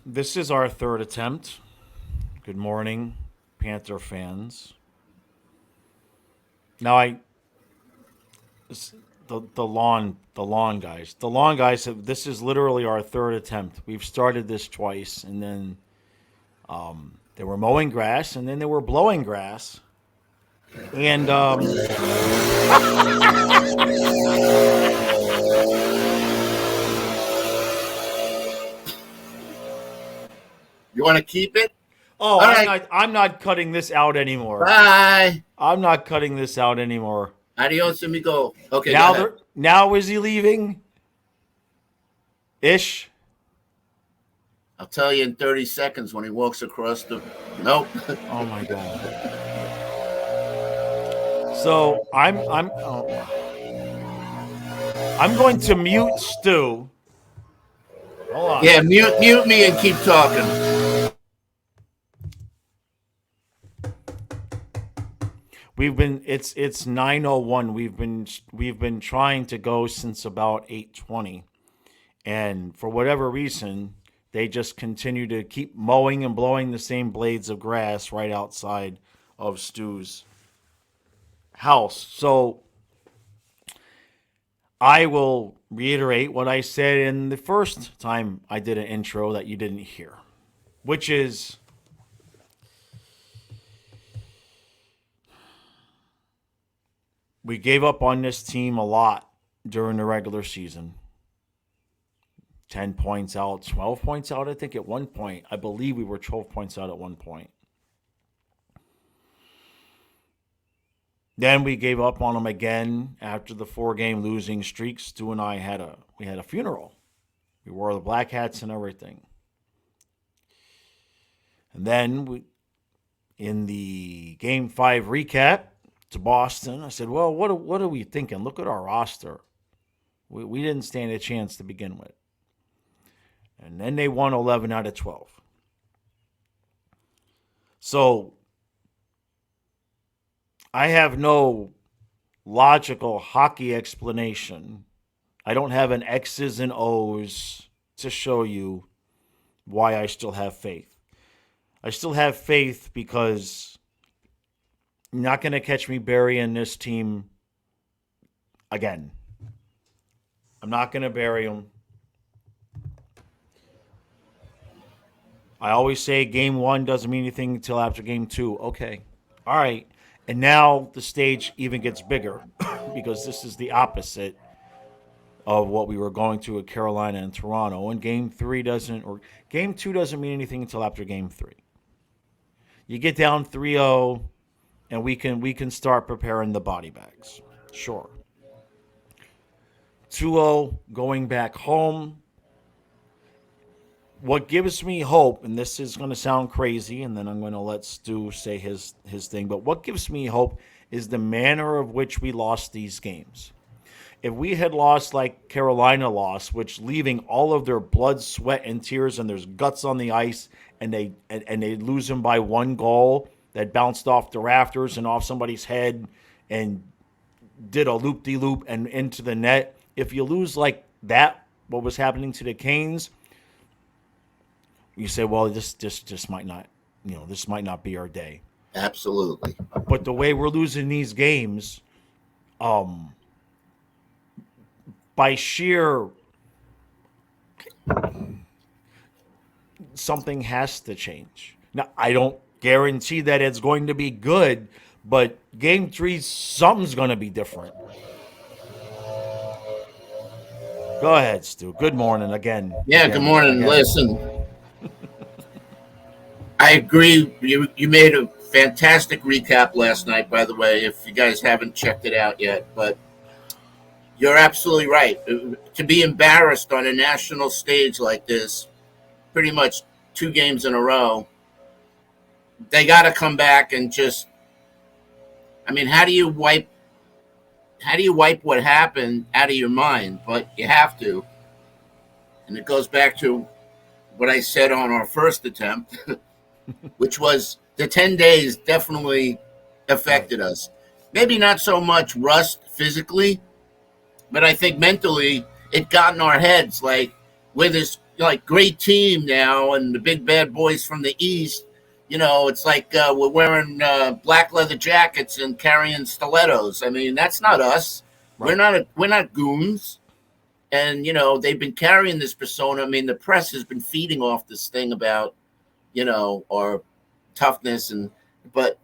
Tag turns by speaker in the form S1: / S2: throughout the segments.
S1: This is our third attempt. Good morning, Panther fans. Now I the lawn guys have, this is literally our third attempt. We've started this twice, and then they were mowing grass, and then they were blowing grass, and
S2: You want to keep it?
S1: oh,
S2: All
S1: I'm
S2: right.
S1: not cutting this out anymore.
S2: Bye.
S1: I'm not cutting this out anymore.
S2: Adios, amigo. Okay, go ahead.
S1: Now is he leaving? Ish.
S2: I'll tell you in 30 seconds when he walks across the. Nope.
S1: Oh my god. So I'm going to mute Stu. Hold on.
S2: Yeah, mute me and keep talking.
S1: It's 9:01. We've been trying to go since about 8:20. And for whatever reason, they just continue to keep mowing and blowing the same blades of grass right outside of Stu's house. So I will reiterate what I said in the first time I did an intro that you didn't hear, which is we gave up on this team a lot during the regular season. 10 points out, 12 points out, I think at one point. I believe we were 12 points out at one point. Then we gave up on them again after the 4-game losing streak. Stu and I had a funeral. We wore the black hats and everything. And then in the Game 5 recap to Boston, I said, well, what are we thinking? Look at our roster. We didn't stand a chance to begin with. And then they won 11 out of 12. So I have no logical hockey explanation. I don't have an X's and O's to show you why I still have faith. I still have faith because you're not going to catch me burying this team again. I'm not going to bury them. I always say game 1 doesn't mean anything until after game 2. Okay. All right. And now the stage even gets bigger because this is the opposite of what we were going through at Carolina and Toronto. And game 2 doesn't mean anything until after game 3. You get down 3-0 and we can start preparing the body bags. Sure. 2-0 going back home. What gives me hope, and this is going to sound crazy, and then I'm going to let Stu say his thing, but what gives me hope is the manner of which we lost these games. If we had lost like Carolina lost, which leaving all of their blood, sweat, and tears, and there's guts on the ice, and they lose them by 1 goal that bounced off the rafters and off somebody's head and did a loop-de-loop and into the net. If you lose like that, what was happening to the Canes, you say, well, this might not, this might not be our day.
S2: Absolutely.
S1: But the way we're losing these games, by sheer, something has to change. Now, I don't guarantee that it's going to be good, but game 3, something's going to be different. Go ahead, Stu. Good morning again.
S2: Yeah, good morning. Listen, I agree. You made a fantastic recap last night, by the way, if you guys haven't checked it out yet. But you're absolutely right. To be embarrassed on a national stage like this, pretty much 2 games in a row, they got to come back and just. I mean, how do you wipe what happened out of your mind? But you have to, and it goes back to what I said on our first attempt. Which was the 10 days definitely affected us. Maybe not so much rust physically, but I think mentally it got in our heads like we're this like great team now, and the big bad boys from the East. It's like we're wearing black leather jackets and carrying stilettos. I mean, that's not us.
S1: Right.
S2: We're not goons. And they've been carrying this persona. I mean, the press has been feeding off this thing about our toughness, but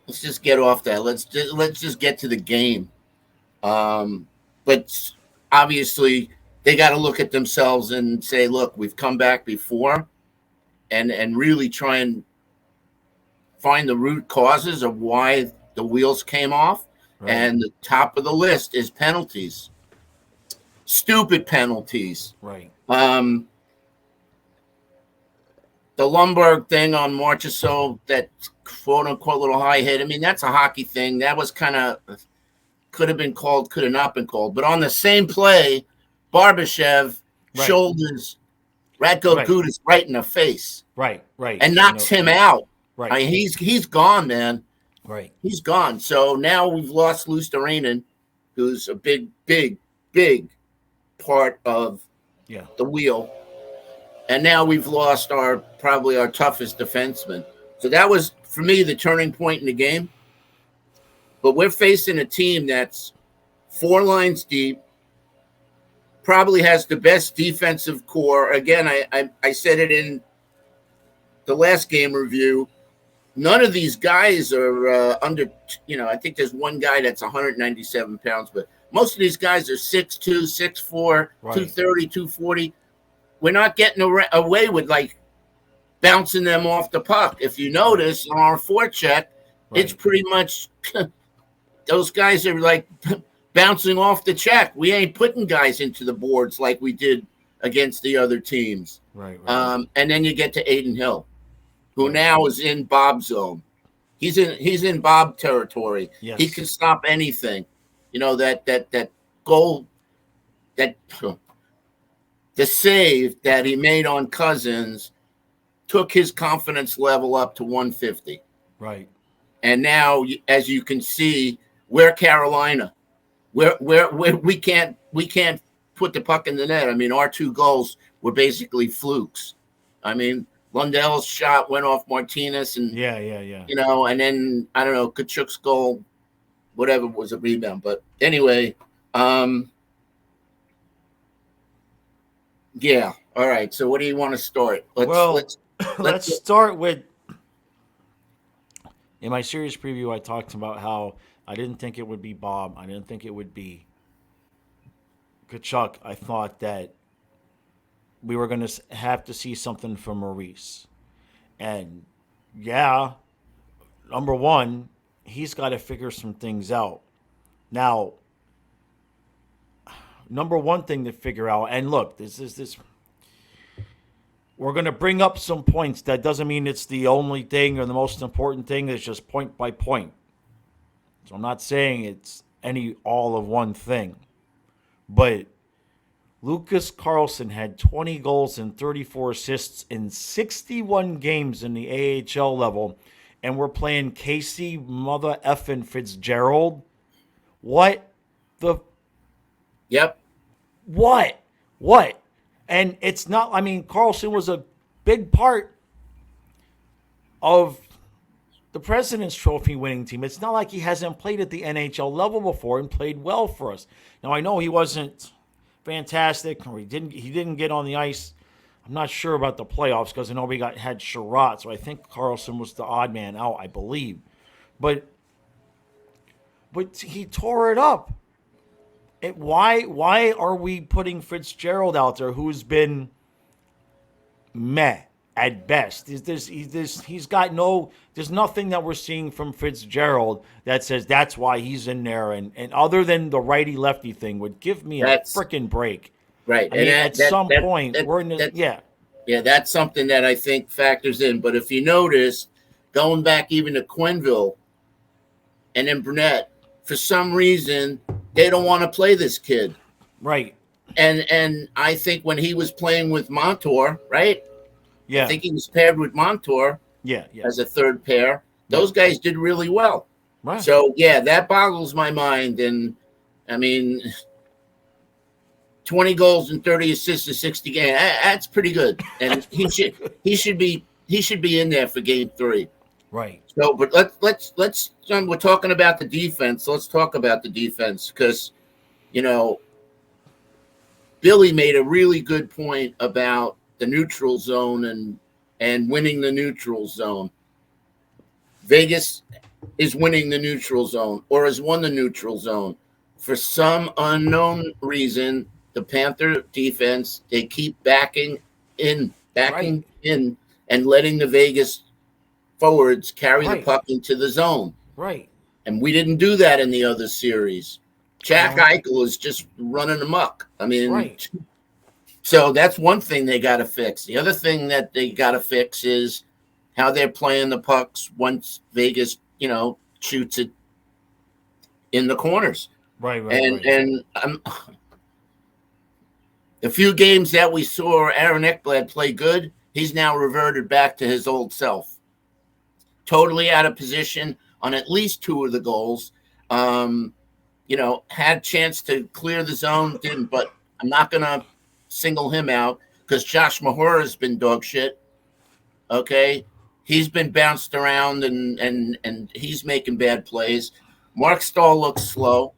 S2: let's just get off that. Let's just get to the game. But obviously, they got to look at themselves and say, "Look, we've come back before," and really try and find the root causes of why the wheels came off. Right. And the top of the list is penalties. Stupid penalties.
S1: Right.
S2: The Lundberg thing on Marchessault, that quote unquote little high hit. I mean, that's a hockey thing. That was could have been called, could have not been called. But on the same play, Barbashev shoulders Radko Gudas right in the face.
S1: Right.
S2: And knocks him out.
S1: Right.
S2: I mean, he's gone, man.
S1: Right.
S2: He's gone. So now we've lost Luosterainen, who's a big part of the wheel, and now we've lost probably our toughest defenseman. So that was, for me, the turning point in the game. But we're facing a team that's 4 lines deep, probably has the best defensive core. Again, I said it in the last game review. None of these guys are under, I think there's one guy that's 197 pounds, but most of these guys are 6'2", 6'4", 230, 240. We're not getting away with, like, bouncing them off the puck. If you notice, on our forecheck, it's pretty much those guys are, like, bouncing off the check. We ain't putting guys into the boards like we did against the other teams.
S1: Right.
S2: And then you get to Aiden Hill, who now is in Bob zone. He's in Bob territory.
S1: Yes.
S2: He can stop anything. That goal, the save that he made on Cousins took his confidence level up to 150.
S1: Right.
S2: And now, as you can see, we're Carolina. We can't put the puck in the net. I mean, our 2 goals were basically flukes. I mean, Lundell's shot went off Martinez, and and then I don't know, Kachuk's goal, whatever, was a rebound. But anyway, all right. So what do you want to start?
S1: Let's start with, in my series preview, I talked about how I didn't think it would be Bob. I didn't think it would be Kachuk. I thought that we were going to have to see something from Maurice. And number one, he's got to figure some things out. Now, number one thing to figure out, and look, this. We're going to bring up some points. That doesn't mean it's the only thing or the most important thing. It's just point by point. So I'm not saying it's all of one thing. But Lucas Carlson had 20 goals and 34 assists in 61 games in the AHL level. And we're playing Casey Mother effing Fitzgerald. What the?
S2: Yep.
S1: What? And it's not, I mean, Carlson was a big part of the President's Trophy winning team. It's not like he hasn't played at the NHL level before and played well for us. Now, I know he wasn't fantastic, or he didn't get on the ice. I'm not sure about the playoffs because I know we had Sherratt, so I think Carlson was the odd man out, I believe. But he tore it up. Why are we putting Fitzgerald out there, who's been meh at best? There's nothing that we're seeing from Fitzgerald that says that's why he's in there. And other than the righty-lefty thing would give me a freaking break.
S2: Right.
S1: I mean, at some point, we're in the,
S2: Yeah, that's something that I think factors in. But if you notice, going back even to Quenneville and then Burnett, for some reason, they don't want to play this kid.
S1: Right.
S2: And I think when he was playing with Montour, right?
S1: Yeah.
S2: I think he was paired with Montour as a third pair. Those guys did really well.
S1: Right.
S2: So, that boggles my mind. And, I mean, 20 goals and 30 assists in 60 games. That's pretty good, and he should be in there for Game 3.
S1: Right.
S2: So, but let's we're talking about the defense. Let's talk about the defense because you know Billy made a really good point about the neutral zone and winning the neutral zone. Vegas is winning the neutral zone or has won the neutral zone. For some unknown reason, the Panther defense, they keep backing in,
S1: Right.
S2: and letting the Vegas forwards carry the
S1: Right.
S2: puck into the zone.
S1: Right.
S2: And we didn't do that in the other series. Jack
S1: And
S2: Eichel is just running amok. I mean,
S1: right.
S2: so that's one thing they got to fix. The other thing that they got to fix is how they're playing the pucks once Vegas, shoots it in the corners.
S1: Right.
S2: And the few games that we saw Aaron Ekblad play good, he's now reverted back to his old self. Totally out of position on at least 2 of the goals. Had a chance to clear the zone, didn't, but I'm not going to single him out because Josh Mahura has been dog shit. Okay. He's been bounced around and he's making bad plays. Mark Stahl looks slow.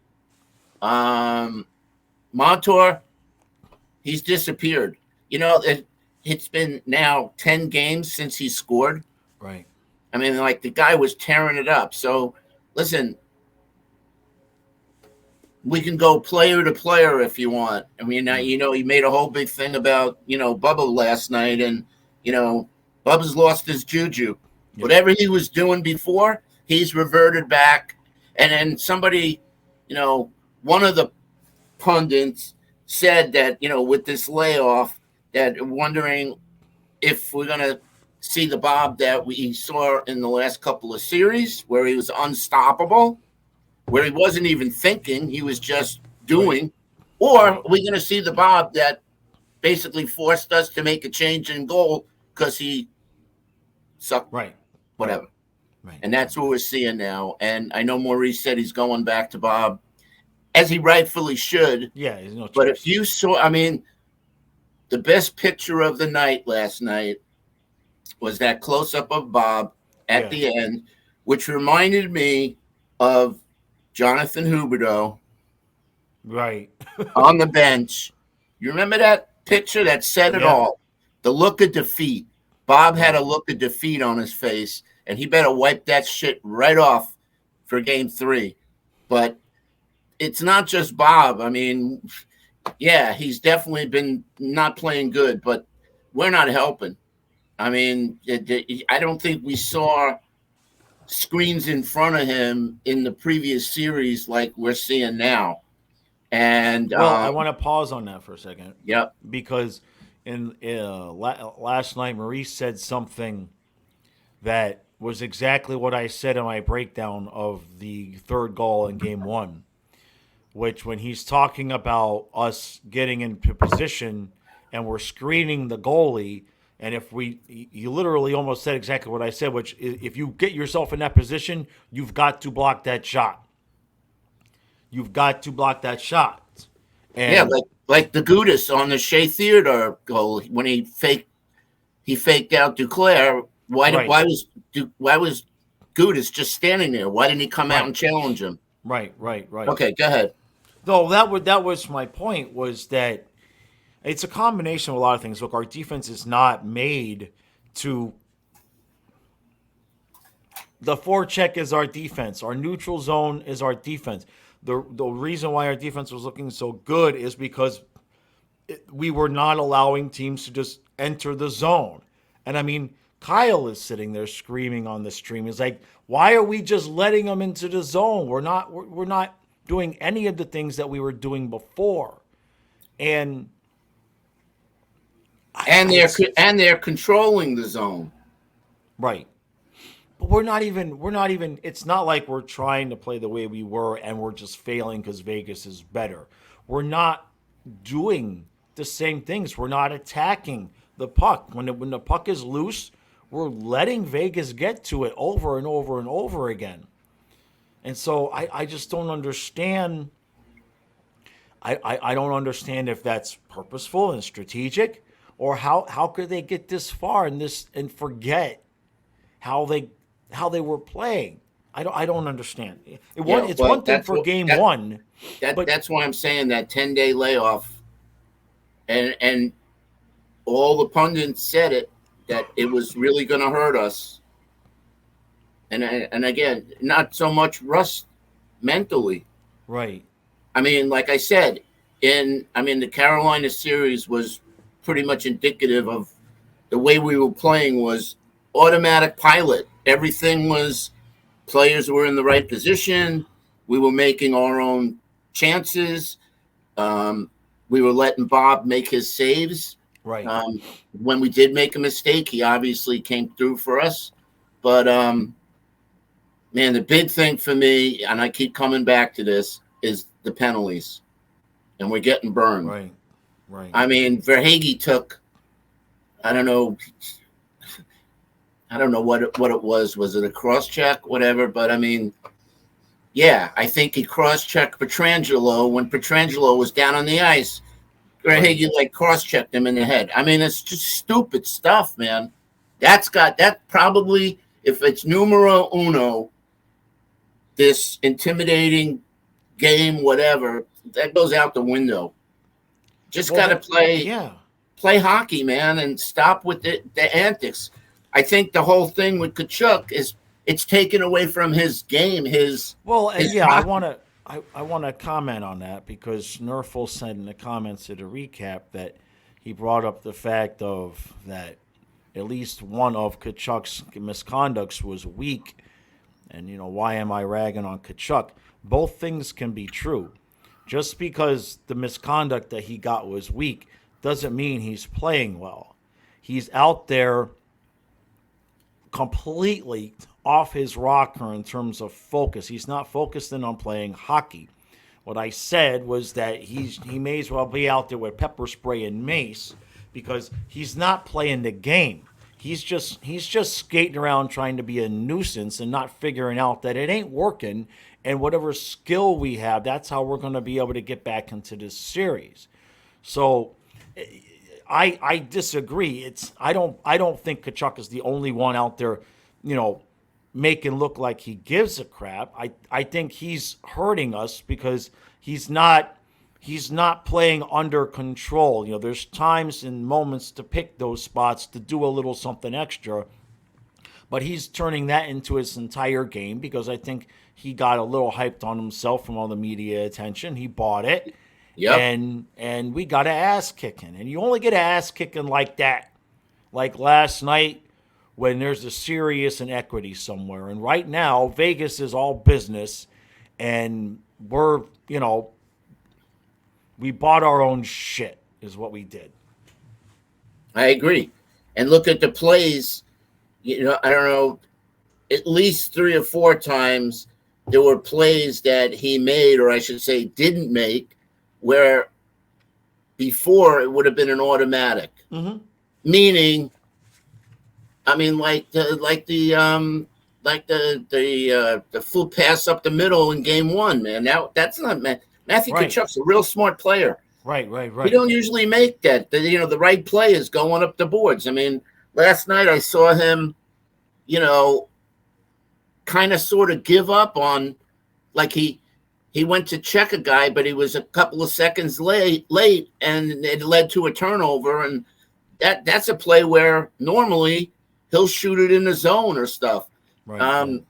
S2: Montour, he's disappeared. It's been now 10 games since he scored.
S1: Right.
S2: I mean, like the guy was tearing it up. So, listen, we can go player to player if you want. I mean, he made a whole big thing about, Bubba last night, and, Bubba's lost his juju. Yep. Whatever he was doing before, he's reverted back. And then somebody, one of the pundits said that, with this layoff, that wondering if we're going to see the Bob that we saw in the last couple of series where he was unstoppable, where he wasn't even thinking, he was just doing, right. Or are we going to see the Bob that basically forced us to make a change in goal because he sucked?
S1: Right.
S2: Whatever.
S1: Right.
S2: And that's what we're seeing now. And I know Maurice said he's going back to Bob, as he rightfully should.
S1: Yeah, there's no choice.
S2: But if you saw, the best picture of the night last night was that close-up of Bob at the end, which reminded me of Jonathan Huberdeau.
S1: Right.
S2: On the bench. You remember that picture? That said it all. The look of defeat. Bob had a look of defeat on his face, and he better wipe that shit right off for Game 3. But it's not just Bob. I mean, he's definitely been not playing good, but we're not helping. I mean, I don't think we saw screens in front of him in the previous series like we're seeing now. And
S1: I want to pause on that for a second.
S2: Yep.
S1: Because in last night, Maurice said something that was exactly what I said in my breakdown of the third goal in Game 1, which when he's talking about us getting into position and we're screening the goalie, and if you literally almost said exactly what I said, which if you get yourself in that position, you've got to block that shot. You've got to block that shot. And
S2: like the Gudis on the Shea Theodore goal when he faked out Duclair. Why was Gudis just standing there? Why didn't he come out and challenge him?
S1: Right.
S2: Okay, go ahead.
S1: Though that was my point, was that it's a combination of a lot of things. Look, our defense is not made to. The forecheck is our defense. Our neutral zone is our defense. The reason why our defense was looking so good is because we were not allowing teams to just enter the zone. And I mean, Kyle is sitting there screaming on the stream. He's like, "Why are we just letting them into the zone? We're not doing any of the things that we were doing before." And
S2: they're controlling the zone.
S1: Right. But we're not even, it's not like we're trying to play the way we were and we're just failing because Vegas is better. We're not doing the same things. We're not attacking the puck. When the puck is loose, we're letting Vegas get to it over and over and over again. And so I just don't understand. I don't understand if that's purposeful and strategic, or how could they get this far and forget how they were playing. I don't understand.
S2: Yeah,
S1: It's
S2: well,
S1: one thing for game one, but
S2: that's why I'm saying that 10-day layoff, and all the pundits said it, that it was really going to hurt us. And again, not so much Russ mentally.
S1: right,
S2: I mean, like I said, the Carolina series was pretty much indicative of the way we were playing was automatic pilot. Everything was players were in the right position. We were making our own chances. Um, we were letting Bob make his saves.
S1: right.
S2: When we did make a mistake, he obviously came through for us. But man, the big thing for me, and I keep coming back to this, is the penalties, and we're getting burned.
S1: Right, right.
S2: I mean, Verhage took, I don't know, what it was. Was it a cross check, whatever? But I mean, yeah, I think he cross checked Petrangelo when Petrangelo was down on the ice. Verhage like cross checked him in the head. I mean, it's just stupid stuff, man. That probably, if it's numero uno, this intimidating game, whatever, that goes out the window. Just got to play hockey, man, and stop with the antics. I think the whole thing with Kachuk is it's taken away from his game. His
S1: Yeah,
S2: hockey.
S1: I want to comment on that because Nerful said in the comments of the recap that he brought up the fact of that at least one of Kachuk's misconducts was weak, and why am I ragging on Kachuk? Both things can be true. Just because the misconduct that he got was weak doesn't mean he's playing well. He's out there completely off his rocker in terms of focus. He's not focused in on playing hockey. What I said was that he may as well be out there with pepper spray and mace because he's not playing the game. He's just skating around trying to be a nuisance and not figuring out that it ain't working. And whatever skill we have, that's how we're going to be able to get back into this series. So I disagree. I don't think Kachuk is the only one out there, making look like he gives a crap. I think he's hurting us because he's not playing under control. There's times and moments to pick those spots to do a little something extra, but he's turning that into his entire game because I think he got a little hyped on himself from all the media attention. He bought it.
S2: Yep.
S1: And we got an ass kicking. And you only get an ass kicking like that, like last night, when there's a serious inequity somewhere. And right now, Vegas is all business, and we bought our own shit, is what we did.
S2: I agree. And look at the plays. I don't know, at least 3 or 4 times there were plays that he made, or I should say didn't make, where before it would have been an automatic.
S1: Mm-hmm.
S2: Meaning, I mean, like the full pass up the middle in game 1, man. Now that's not Matthew Tkachuk's a real smart player.
S1: Right.
S2: We don't usually make that. The right play is going up the boards. I mean, last night I saw him, kind of sort of give up on, like he went to check a guy, but he was a couple of seconds late, and it led to a turnover. And that's a play where normally he'll shoot it in the zone or stuff.
S1: Right.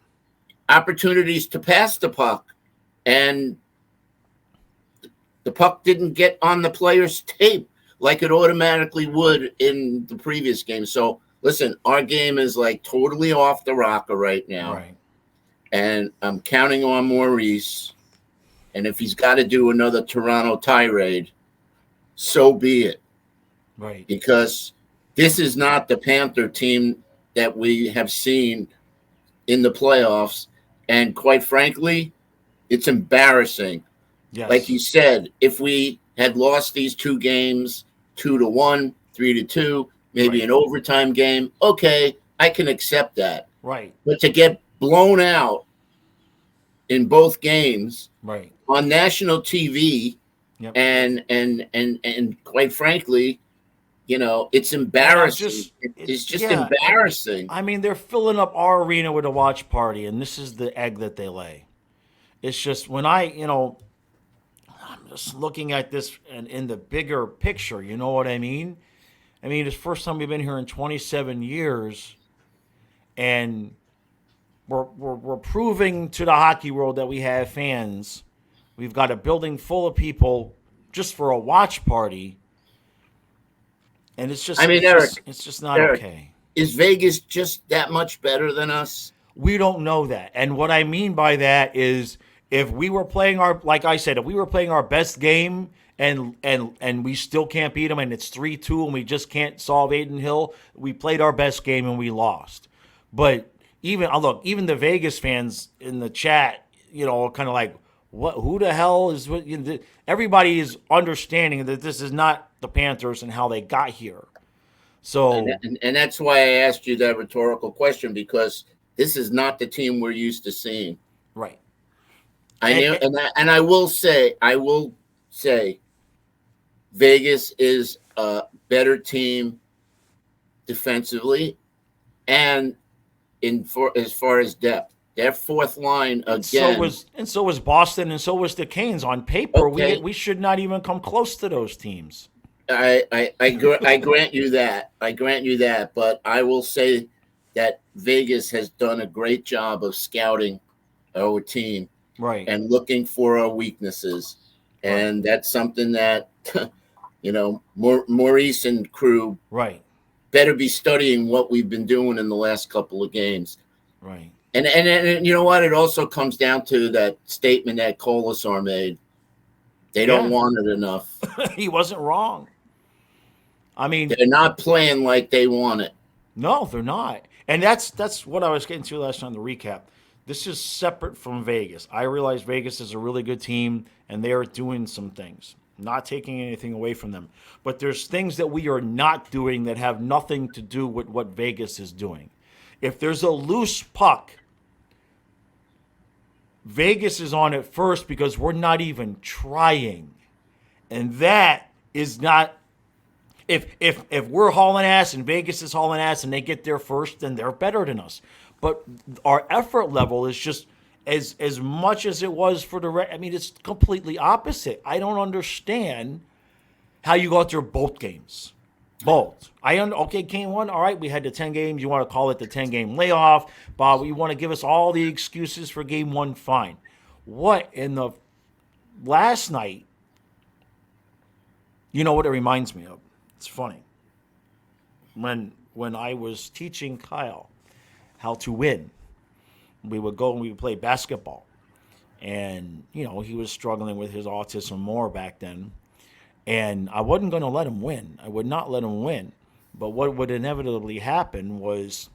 S2: Opportunities to pass the puck, and the puck didn't get on the player's tape like it automatically would in the previous game. So listen, our game is like totally off the rocker right now.
S1: Right.
S2: And I'm counting on Maurice. And if he's got to do another Toronto tirade, so be it.
S1: Right.
S2: Because this is not the Panther team that we have seen in the playoffs. And quite frankly, it's embarrassing.
S1: Yes.
S2: Like you said, if we had lost these 2 games 2-1, 3-2, maybe an overtime game, okay, I can accept that.
S1: Right.
S2: But to get blown out in both games
S1: right.
S2: on national TV
S1: Yep.
S2: and quite frankly, it's
S1: And I'm
S2: embarrassing.
S1: just,
S2: It's just
S1: yeah.
S2: embarrassing.
S1: I mean, they're filling up our arena with a watch party, and this is the egg that they lay. It's just when I'm just looking at this and in the bigger picture. You know what I mean? I mean, it's the first time we've been here in 27 years, and we're proving to the hockey world that we have fans. We've got a building full of people just for a watch party, and it's
S2: I
S1: just
S2: mean,
S1: it's just it's just not
S2: Eric,
S1: okay.
S2: is Vegas just that much better than us?
S1: We don't know that. And what I mean by that is if we were playing our like I said, if we were playing our best game and we still can't beat them and it's 3-2 and we just can't solve Aiden Hill, we played our best game and we lost. But even the Vegas fans in the chat, kind of like what who the hell is what everybody is understanding that this is not the Panthers and how they got here.
S2: And,
S1: So,
S2: and and that's why I asked you that rhetorical question, because this is not the team we're used to seeing.
S1: right.
S2: I
S1: And,
S2: know,
S1: and
S2: and I will say, Vegas is a better team defensively and in for as far as depth. Their fourth line
S1: And so
S2: again.
S1: was Boston, and so was the Canes. On paper,
S2: Okay,
S1: we should not even come close to those teams.
S2: I grant you that. I grant you that. But I will say that Vegas has done a great job of scouting our team
S1: Right,
S2: and looking for our weaknesses,
S1: right,
S2: and that's something that Maurice and crew
S1: right,
S2: better be studying what we've been doing in the last couple of games.
S1: right.
S2: And you know what? It also comes down to that statement that Colasar made. They don't
S1: Yeah,
S2: want it enough.
S1: he wasn't wrong. I mean,
S2: They're not playing like they want it.
S1: no, they're not. And that's what I was getting to last time. The recap. This is separate from Vegas. I realize Vegas is a really good team, and they are doing some things. Not taking anything away from them, but there's things that we are not doing that have nothing to do with what Vegas is doing. If there's a loose puck, Vegas is on it first because we're not even trying. And that is not if we're hauling ass and Vegas is hauling ass and they get there first, then they're better than us. But our effort level is just as much as it was for I mean, it's completely opposite. I don't understand how you got through both games. Both. Okay, game one. All right, we had the 10 games. You want to call it the 10-game layoff. Bob, you want to give us all the excuses for game one? Fine. What in the last night, you know what it reminds me of? It's funny. When I was teaching Kyle how to win, we would go and we would play basketball. And, he was struggling with his autism more back then. And I wasn't going to let him win. I would not let him win. But what would inevitably happen was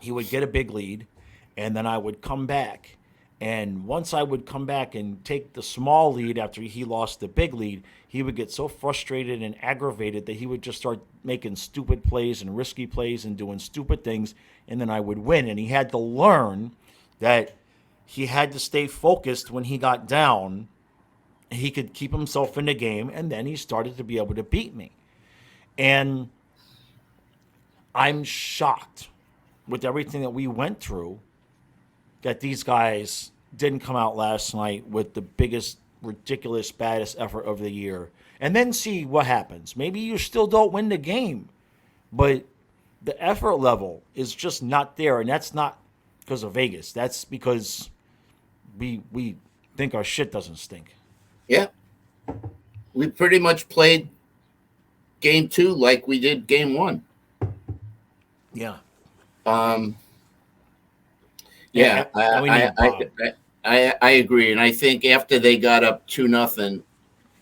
S1: he would get a big lead, and then I would come back. And once I would come back and take the small lead after he lost the big lead, he would get so frustrated and aggravated that he would just start making stupid plays and risky plays and doing stupid things, and then I would win. And he had to learn that he had to stay focused when he got down. He could keep himself in the game, and then he started to be able to beat me. And I'm shocked with everything that we went through that these guys didn't come out last night with the biggest, ridiculous, baddest effort of the year. And then see what happens. Maybe you still don't win the game, but the effort level is just not there. And that's not because of Vegas. That's because we think our shit doesn't stink.
S2: Yeah, we pretty much played game two like we did game one.
S1: Yeah.
S2: Um, yeah,
S1: And we need Bob.
S2: I agree, and I think after they got up 2-0,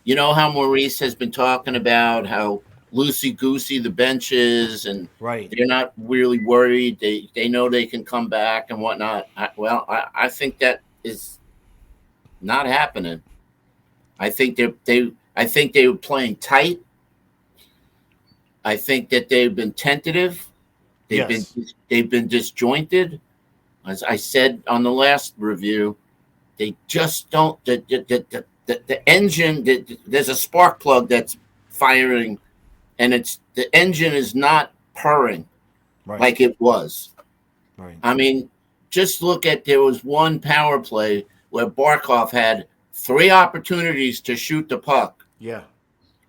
S2: you know how Maurice has been talking about how loosey goosey the bench is, and
S1: Right.
S2: they're not really worried. They know they can come back and whatnot. I think that is not happening. I think they were playing tight. I think that they've been tentative.
S1: Yes.
S2: They've been disjointed. As I said on the last review, they just don't. The the engine, there's a spark plug that's firing, and the engine is not purring
S1: Right.
S2: like it was.
S1: Right.
S2: I mean, just look at, there was one power play where Barkov had 3 opportunities to shoot the puck,
S1: Yeah.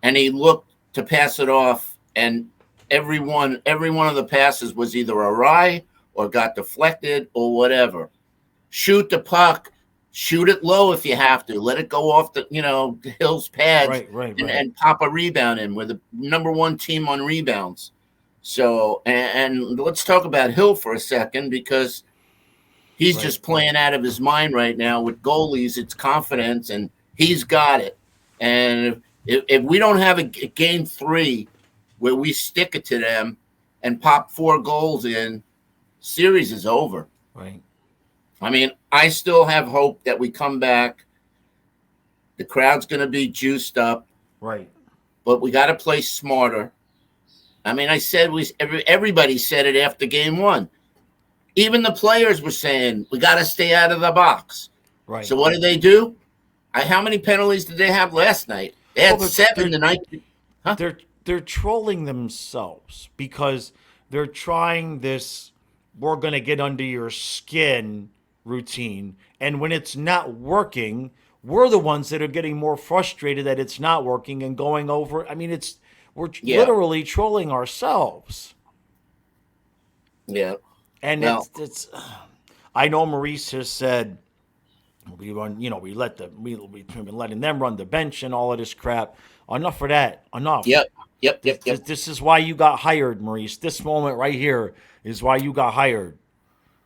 S2: and he looked to pass it off, and every one of the passes was either awry or got deflected or whatever. Shoot the puck, shoot it low if you have to. Let it go off the Hill's pads,
S1: Right.
S2: and pop a rebound in. We're the number 1 team on rebounds. So, and let's talk about Hill for a second, because he's just playing out of his mind right now. With goalies, it's confidence, and he's got it. And if we don't have a game 3 where we stick it to them and pop 4 goals in, series is over.
S1: Right.
S2: I mean, I still have hope that we come back. The crowd's going to be juiced up.
S1: Right.
S2: But we got to play smarter. I mean, everybody said it after game 1. Even the players were saying, we got to stay out of the box.
S1: Right.
S2: So what did they do? How many penalties did they have last night? They had 7 tonight. Huh?
S1: They're trolling themselves because they're trying this, we're going to get under your skin routine. And when it's not working, we're the ones that are getting more frustrated that it's not working and going over. I mean, we're literally trolling ourselves.
S2: Yeah.
S1: And it's I know Maurice has said we run, we've been letting them run the bench and all of this crap. Enough for that. Enough.
S2: Yep.
S1: This is why you got hired, Maurice. This moment right here is why you got hired.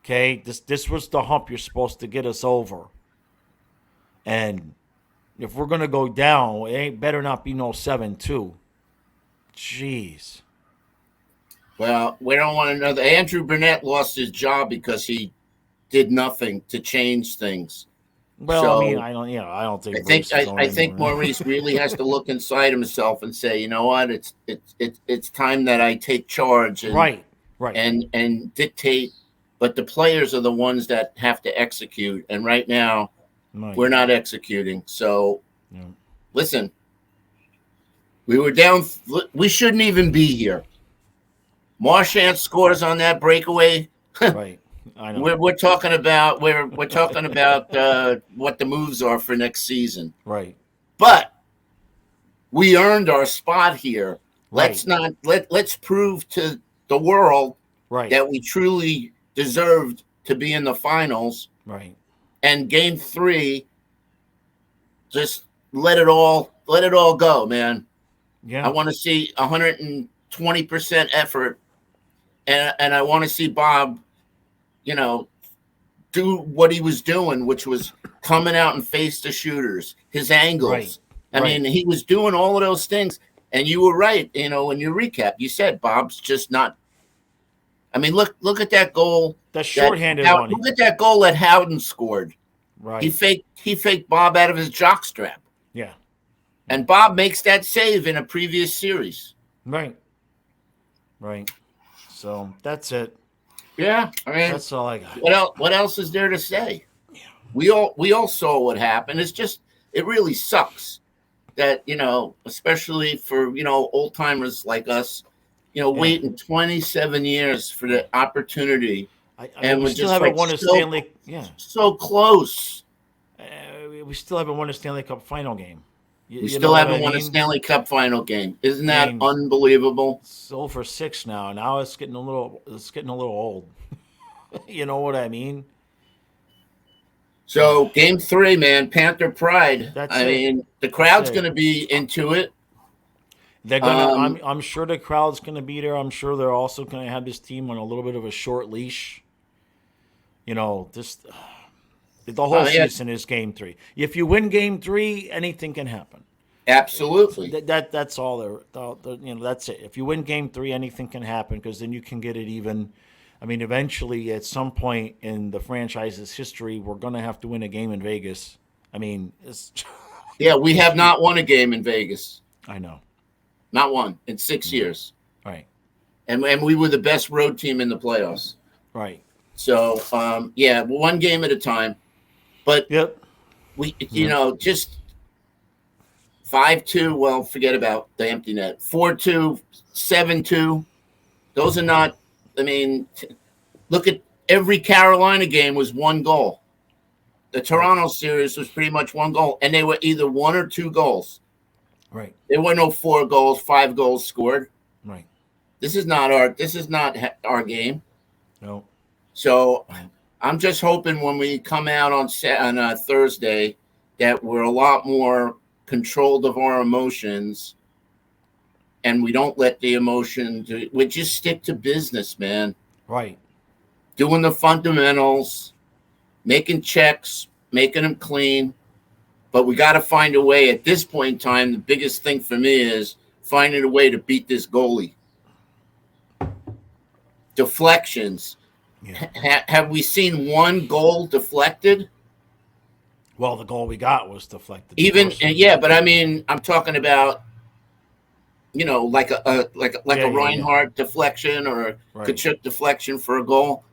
S1: Okay? This was the hump you're supposed to get us over. And if we're gonna go down, it better not be no 7-2. Jeez.
S2: Well, we don't want another. Andrew Burnett lost his job because he did nothing to change things.
S1: Well,
S2: so,
S1: I mean, I don't think.
S2: I think Maurice really has to look inside himself and say, you know what, it's time that I take charge and
S1: right,
S2: and dictate. But the players are the ones that have to execute, and right now we're not executing. So, listen, we were down. We shouldn't even be here. Marchand scores on that breakaway.
S1: Right. I know.
S2: We're talking about we're talking about what the moves are for next season.
S1: Right.
S2: But we earned our spot here.
S1: Right.
S2: Let's prove to the world
S1: that
S2: we truly deserved to be in the finals.
S1: Right.
S2: And game 3, just let it all go, man.
S1: Yeah.
S2: I want to see 120% effort. And I want to see Bob, do what he was doing, which was coming out and face the shooters, his angles.
S1: Right.
S2: I mean, he was doing all of those things. And you were right, in your recap. You said Bob's just not. I mean, look at that goal.
S1: That shorthanded one.
S2: Look at that goal that Howden scored.
S1: Right.
S2: He faked Bob out of his jockstrap.
S1: Yeah.
S2: And Bob makes that save in a previous series.
S1: Right. So that's it.
S2: Yeah, I mean,
S1: that's all I got.
S2: What else is there to say? Yeah. We all saw what happened. It really sucks that, especially for, old timers like us, waiting 27 years for the opportunity.
S1: And we still haven't won a Stanley. Yeah.
S2: So close.
S1: We still haven't won a Stanley Cup final game.
S2: We still haven't won a Stanley Cup final game. Isn't that unbelievable?
S1: It's 0-6 now. Now it's getting a little old. You know what I mean?
S2: So game 3, man, Panther Pride.
S1: I
S2: mean, the crowd's going to be into it.
S1: They're gonna. I'm sure the crowd's going to be there. I'm sure they're also going to have this team on a little bit of a short leash. The whole season is game 3. If you win game 3, anything can happen.
S2: Absolutely.
S1: That's all there. That's it. If you win game 3, anything can happen because then you can get it even. I mean, eventually, at some point in the franchise's history, we're going to have to win a game in Vegas. I mean,
S2: yeah, we have not won a game in Vegas.
S1: I know.
S2: Not one in 6 years.
S1: Right.
S2: And we were the best road team in the playoffs.
S1: Right.
S2: So, one game at a time. But
S1: yep.
S2: we, just 5-2. Well, forget about the empty net. 4-2, 7-2. Those are not. I mean, look at every Carolina game was one goal. The Toronto series was pretty much one goal, and they were either 1 or 2 goals.
S1: Right.
S2: There were no 4 goals, 5 goals scored.
S1: Right.
S2: This is not our game.
S1: No.
S2: So I'm just hoping when we come out on Thursday that we're a lot more controlled of our emotions, and we don't let the emotions. We just stick to business, man.
S1: Right.
S2: Doing the fundamentals, making checks, making them clean. But we got to find a way. At this point in time, the biggest thing for me is finding a way to beat this goalie. Deflections.
S1: Yeah.
S2: Have we seen one goal deflected?
S1: Well, the goal we got was deflected.
S2: But I mean, I'm talking about, like a Reinhardt deflection or a Kachuk deflection for a goal.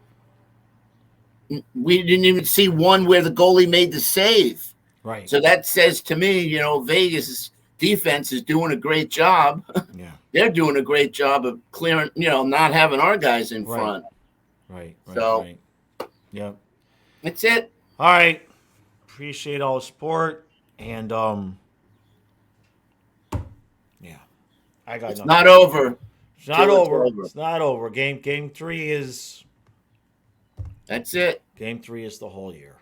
S2: We didn't even see one where the goalie made the save.
S1: Right.
S2: So that says to me, Vegas' defense is doing a great job.
S1: Yeah.
S2: They're doing a great job of clearing, not having our guys in front.
S1: Right.
S2: So,
S1: yeah.
S2: That's it.
S1: All right. Appreciate all the support. And, yeah. I got
S2: It's
S1: nothing.
S2: not over.
S1: It's not over. It's not over. Game 3 is.
S2: That's it.
S1: Game 3 is the whole year.